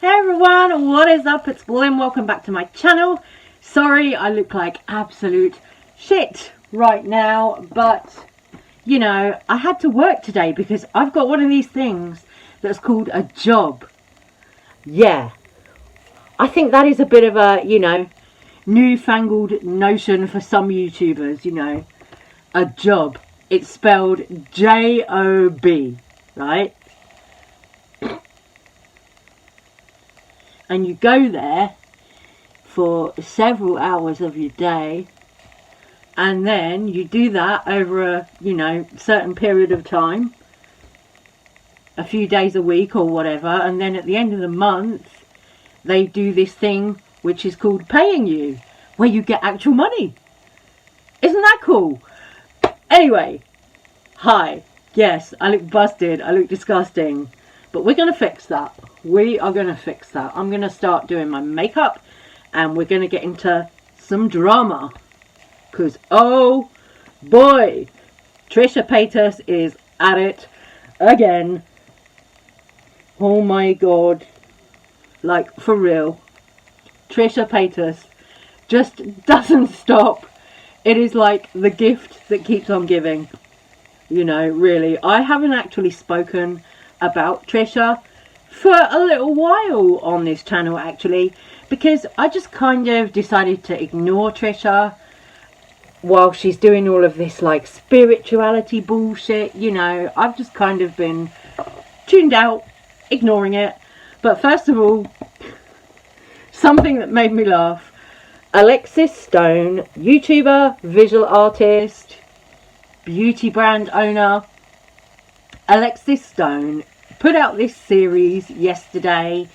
Hey everyone, what is up? It's Glenn. Welcome back to my channel. Sorry I look like absolute shit right now, but you know, I had to work today because I've got one of these things that's called a job. Yeah, I think that is a bit of a, you know, newfangled notion for some YouTubers, you know. A job. It's spelled J-O-B, right? And you go there for several hours of your day, and then you do that over a, you know, certain period of time, a few days a week or whatever, and then at the end of the month they do this thing which is called paying you, where you get actual money. Isn't that cool? Anyway, hi. Yes, I look busted, I look disgusting, but we're going to fix that. We are going to fix that. I'm going to start doing my makeup and we're going to get into some drama. Because, oh boy, Trisha Paytas is at it again. Oh my god. Like, for real. Trisha Paytas just doesn't stop. It is like the gift that keeps on giving. You know, really. I haven't actually spoken about Trisha for a little while on this channel, actually, because I just kind of decided to ignore Trisha while she's doing all of this like spirituality bullshit. You know, I've just kind of been tuned out, ignoring it. But first of all, something that made me laugh: Alexis Stone, YouTuber, visual artist, beauty brand owner, Alexis Stone put out this series yesterday,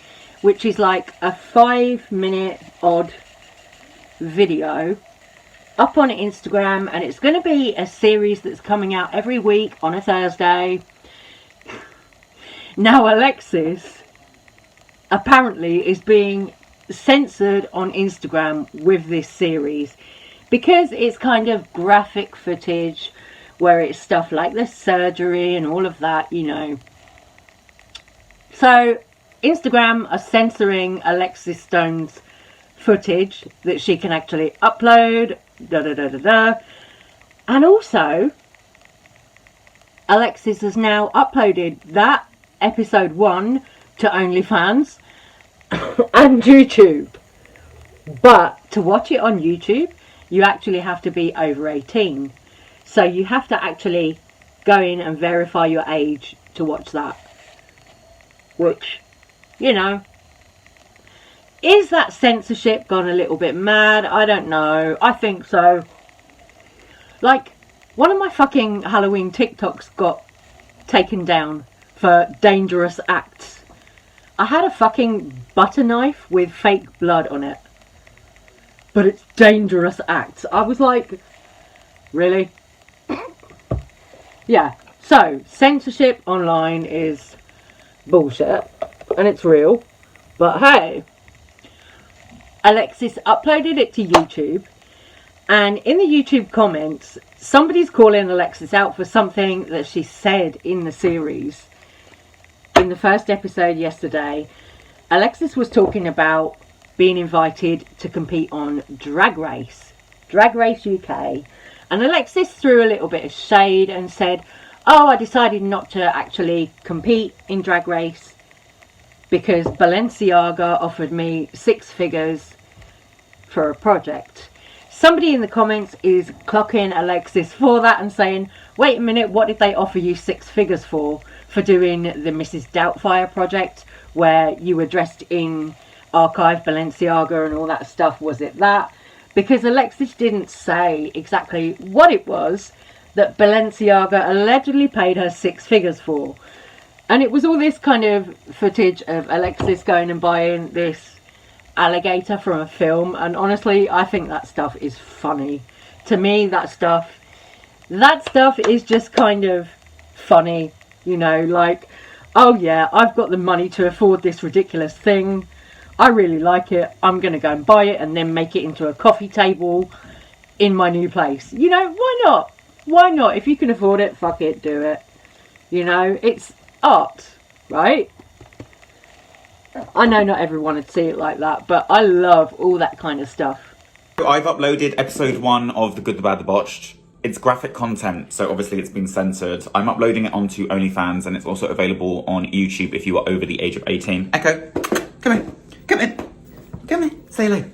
which is like a 5-minute odd video up on Instagram, and it's going to be a series that's coming out every week on a Thursday. Now Alexis apparently is being censored on Instagram with this series because it's kind of graphic footage where it's stuff like the surgery and all of that, you know. So Instagram are censoring Alexis Stone's footage that she can actually upload, and also Alexis has now uploaded that episode 1 to OnlyFans and YouTube. But to watch it on YouTube, you actually have to be over 18. So you have to actually go in and verify your age to watch that. Which, you know, is that censorship gone a little bit mad? I don't know. I think so. Like, one of my fucking Halloween TikToks got taken down for dangerous acts. I had a fucking butter knife with fake blood on it, but it's dangerous acts. I was like, really? Yeah, so censorship online is bullshit, and it's real. But hey, Alexis uploaded it to YouTube, and in the YouTube comments, somebody's calling Alexis out for something that she said in the series. In the first episode yesterday, Alexis was talking about being invited to compete on Drag Race UK. And Alexis threw a little bit of shade and said, oh, I decided not to actually compete in Drag Race because Balenciaga offered me 6 figures for a project. Somebody in the comments is clocking Alexis for that and saying, wait a minute, what did they offer you 6 figures for doing the Mrs. Doubtfire project where you were dressed in archive Balenciaga and all that stuff? Was it that? Because Alexis didn't say exactly what it was that Balenciaga allegedly paid her 6 figures for. And it was all this kind of footage of Alexis going and buying this alligator from a film. And honestly, I think that stuff is funny. To me, that stuff is just kind of funny. You know, like, oh yeah, I've got the money to afford this ridiculous thing. I really like it. I'm going to go and buy it and then make it into a coffee table in my new place. You know, why not? Why not? If you can afford it, fuck it, do it. You know, it's art, right? I know not everyone would see it like that, but I love all that kind of stuff. I've uploaded episode 1 of The Good, the Bad, the Botched. It's graphic content, so obviously it's been censored. I'm uploading it onto OnlyFans, and it's also available on YouTube if you are over the age of 18. Echo, come here, come in, come here, say hello.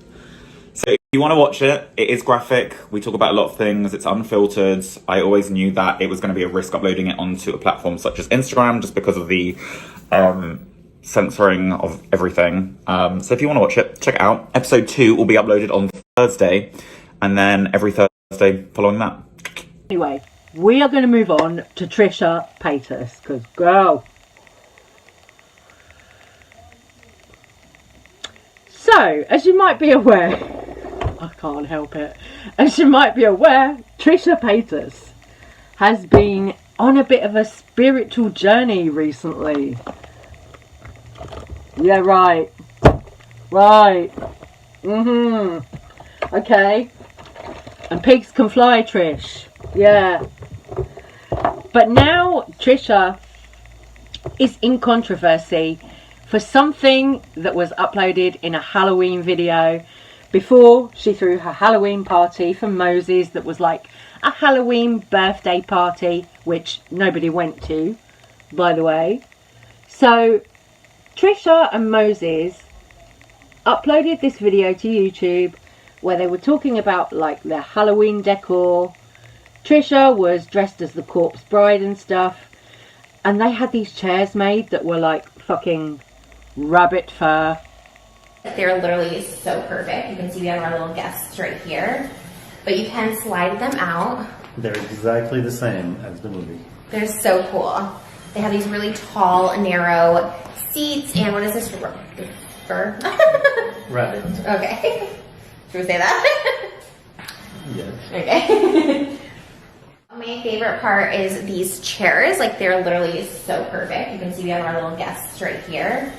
So if you want to watch it, it is graphic. We talk about a lot of things. It's unfiltered. I always knew that it was going to be a risk uploading it onto a platform such as Instagram, just because of the censoring of everything. So if you want to watch it, check it out. Episode 2 will be uploaded on Thursday, and then every Thursday following that. Anyway, we are going to move on to Trisha Paytas, because girl. So, as you might be aware, I can't help it. As you might be aware, Trisha Paytas has been on a bit of a spiritual journey recently. Yeah, right. Right. Okay. And pigs can fly, Trish. Yeah. But now Trisha is in controversy for something that was uploaded in a Halloween video before she threw her Halloween party for Moses that was like a Halloween birthday party, which nobody went to, by the way. So Trisha and Moses uploaded this video to YouTube where they were talking about like their Halloween decor. Trisha was dressed as the corpse bride and stuff, and they had these chairs made that were like fucking rabbit fur. They're literally so perfect. You can see we have our little guests right here, but you can slide them out. They're exactly the same as the movie. They're so cool. They have these really tall, narrow seats, and what is this fur? Rabbit. Okay. Should we say that? Yes. Okay. My favorite part is these chairs. Like, they're literally so perfect. You can see we have our little guests right here,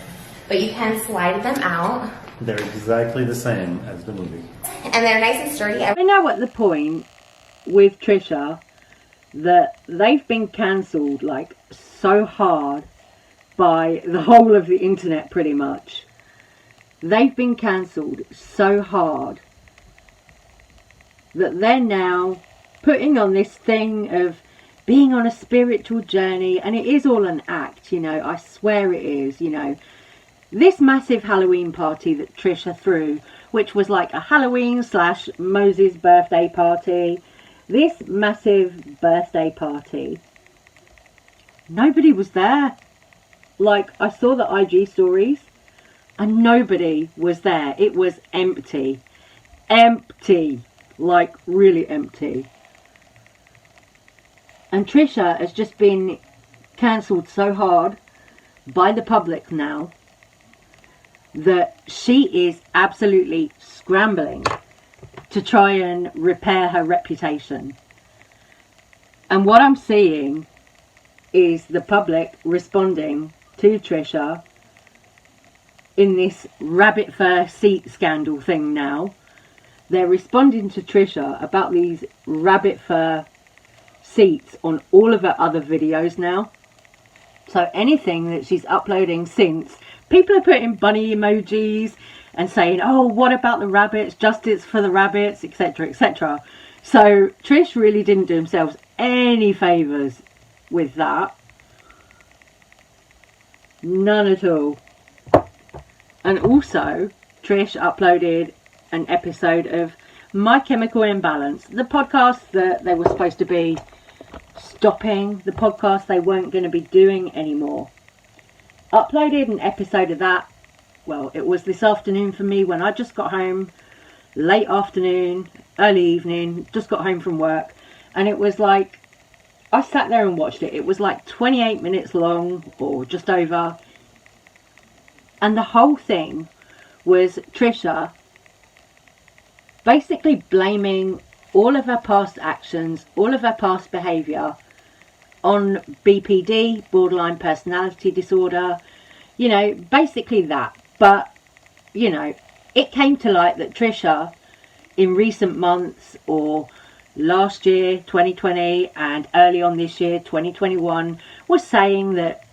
but you can slide them out. They're exactly the same as the movie. And they're nice and sturdy. I know at the point with Trisha that they've been cancelled like so hard by the whole of the internet pretty much. They've been cancelled so hard that they're now putting on this thing of being on a spiritual journey, and it is all an act, you know, I swear it is, you know. This massive Halloween party that Trisha threw, which was like a Halloween / Moses birthday party, this massive birthday party, nobody was there. Like, I saw the IG stories and nobody was there. It was empty. Empty. Like, really empty. And Trisha has just been cancelled so hard by the public now that she is absolutely scrambling to try and repair her reputation. And what I'm seeing is the public responding to Trisha in this rabbit fur seat scandal thing now. They're responding to Trisha about these rabbit fur seats on all of her other videos now. So anything that she's uploading since, people are putting bunny emojis and saying, oh, what about the rabbits, justice for the rabbits, etc, etc. So Trish really didn't do themselves any favours with that. None at all. And also Trish uploaded an episode of My Chemical Imbalance, the podcast that they were supposed to be stopping, the podcast they weren't going to be doing anymore. Uploaded an episode of that. Well, it was this afternoon for me when I just got home, late afternoon, early evening, just got home from work, and it was like, I sat there and watched it. It was like 28 minutes long, or just over, and the whole thing was Trisha basically blaming all of her past actions, all of her past behaviour on BPD, borderline personality disorder, you know, basically that. But, you know, it came to light that Trisha, in recent months, or last year, 2020, and early on this year, 2021, was saying that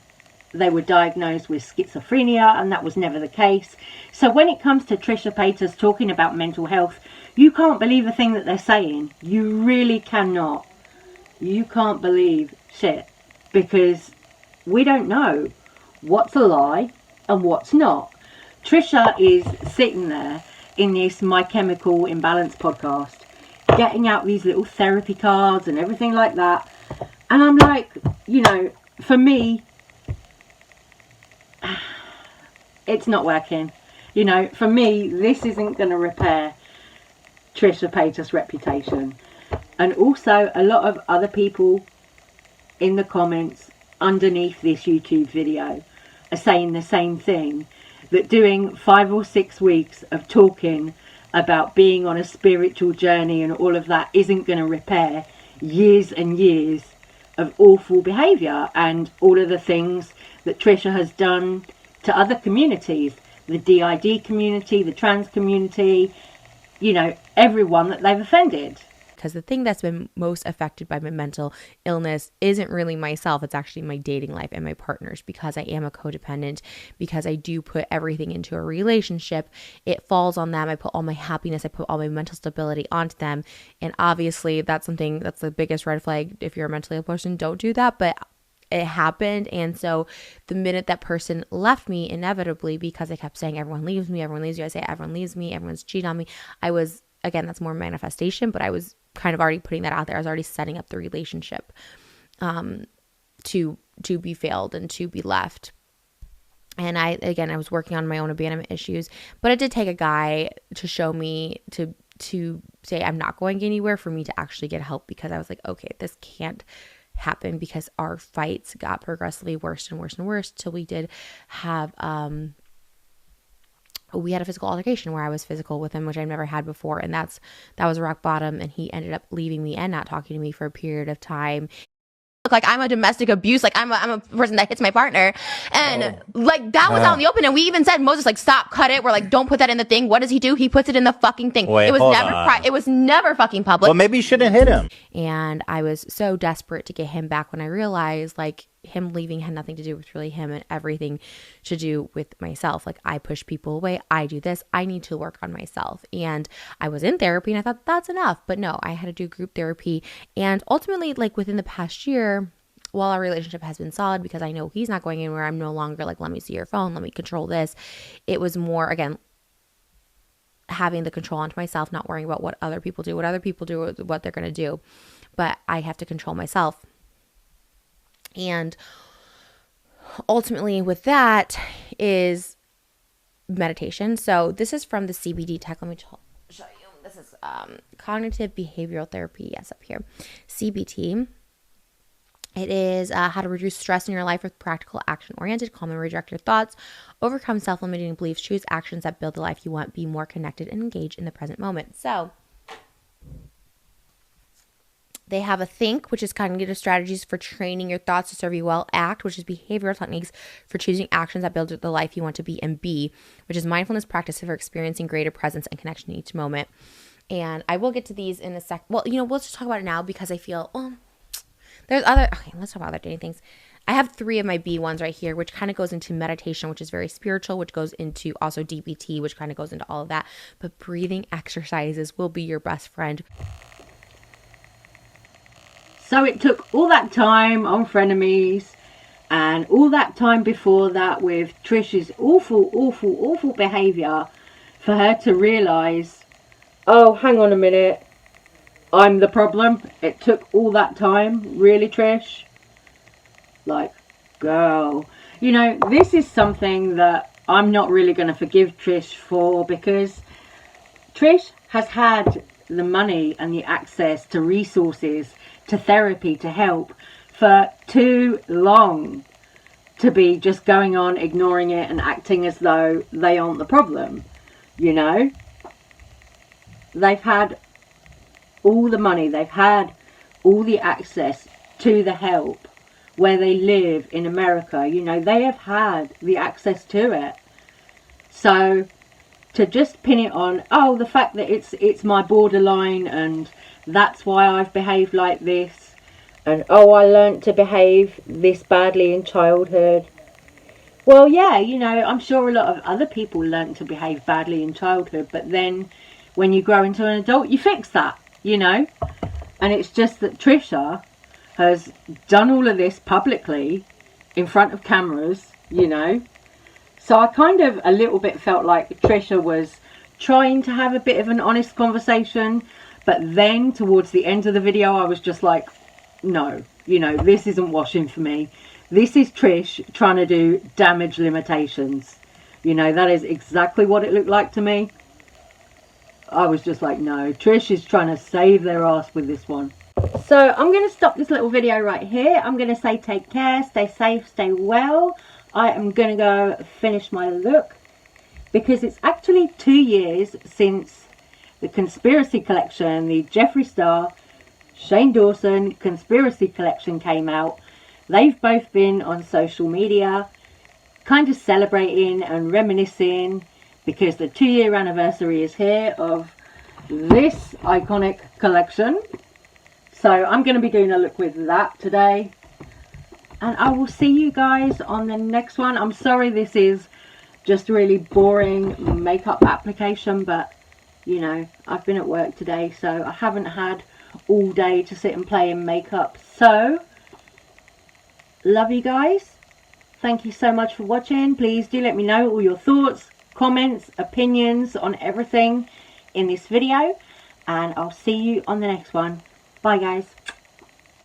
they were diagnosed with schizophrenia, and that was never the case. So when it comes to Trisha Paytas talking about mental health, you can't believe a thing that they're saying. You really cannot. You can't believe shit, because we don't know what's a lie and what's not. Trisha is sitting there in this My Chemical Imbalance podcast, getting out these little therapy cards and everything like that. And I'm like, you know, for me, it's not working. You know, for me, this isn't going to repair Trisha Paytas' reputation. And also, a lot of other people in the comments underneath this YouTube video are saying the same thing, that doing 5 or 6 weeks of talking about being on a spiritual journey and all of that isn't going to repair years and years of awful behaviour and all of the things that Trisha has done to other communities, the DID community, the trans community, you know, everyone that they've offended. Because the thing that's been most affected by my mental illness isn't really myself. It's actually my dating life and my partners, because I am a codependent, because I do put everything into a relationship. It falls on them. I put all my happiness, I put all my mental stability onto them. And obviously that's something that's the biggest red flag. If you're a mentally ill person, don't do that. But it happened. And so the minute that person left me, inevitably, because I kept saying everyone leaves me, I say everyone leaves me, everyone's cheating on me. I was, again, that's more manifestation, but I was kind of already putting that out there. I was already setting up the relationship to be failed and to be left. And I was working on my own abandonment issues, but it did take a guy to show me, to say I'm not going anywhere, for me to actually get help, because I was like, okay, this can't happen, because our fights got progressively worse and worse and worse till we did have we had a physical altercation where I was physical with him, which I've never had before. And that was rock bottom. And he ended up leaving me and not talking to me for a period of time. Like I'm a domestic abuse, like I'm a person that hits my partner, and like that was out in the open. And we even said, Moses, like, stop, cut it. We're like, don't put that in the thing. What does he do? He puts it in the fucking thing. Wait, it was hold never on. it was never fucking public. Well, maybe you shouldn't hit him. And I was so desperate to get him back when I realized, like, him leaving had nothing to do with really him and everything to do with myself. Like, I push people away. I do this. I need to work on myself. And I was in therapy and I thought that's enough. But no, I had to do group therapy. And ultimately, like, within the past year, while our relationship has been solid, because I know he's not going anywhere, I'm no longer like, let me see your phone, let me control this. It was more, again, having the control onto myself, not worrying about what other people do, what they're going to do. But I have to control myself. And ultimately with that is meditation. So this is from the CBD tech. Let me show you. This is cognitive behavioral therapy. Yes, up here. CBT. It is how to reduce stress in your life with practical, action-oriented, calm and redirect your thoughts, overcome self-limiting beliefs, choose actions that build the life you want, be more connected, and engage in the present moment. So they have a think, which is cognitive strategies for training your thoughts to serve you well. Act, which is behavioral techniques for choosing actions that build the life you want to be. And be, which is mindfulness practice for experiencing greater presence and connection in each moment. And I will get to these in a sec. Well, we'll just talk about it now, because I feel, there's okay, let's talk about other dating things. I have 3 of my B ones right here, which kind of goes into meditation, which is very spiritual, which goes into also DBT, which kind of goes into all of that. But breathing exercises will be your best friend. So it took all that time on Frenemies and all that time before that with Trish's awful behaviour for her to realise, oh, hang on a minute, I'm the problem. It took all that time. Really, Trish? Like, girl. This is something that I'm not really going to forgive Trish for, because Trish has had the money and the access to resources, to therapy, to help for too long to be just going on, ignoring it and acting as though they aren't the problem. They've had all the money, they've had all the access to the help where they live in America. They have had the access to it. So to just pin it on, the fact that it's my borderline and that's why I've behaved like this, and I learnt to behave this badly in childhood. Well, yeah, you know, I'm sure a lot of other people learn to behave badly in childhood, but then when you grow into an adult, you fix that, you know. And it's just that Trisha has done all of this publicly in front of cameras, you know. So I kind of a little bit felt like Trisha was trying to have a bit of an honest conversation, but then towards the end of the video I was just like, no, you know, this isn't washing for me. This is Trish trying to do damage limitations. You know, that is exactly what it looked like to me. I was just like, no, Trish is trying to save their ass with this one. So I'm going to stop this little video right here. I'm going to say take care, stay safe, stay well. I am going to go finish my look because it's actually 2 years since the Conspiracy Collection, the Jeffree Star, Shane Dawson Conspiracy Collection came out. They've both been on social media kind of celebrating and reminiscing because the 2-year anniversary is here of this iconic collection. So I'm going to be doing a look with that today. And I will see you guys on the next one. I'm sorry this is just really boring makeup application, but you know, I've been at work today, so I haven't had all day to sit and play in makeup. So, love you guys. Thank you so much for watching. Please do let me know all your thoughts, comments, opinions on everything in this video. And I'll see you on the next one. Bye guys.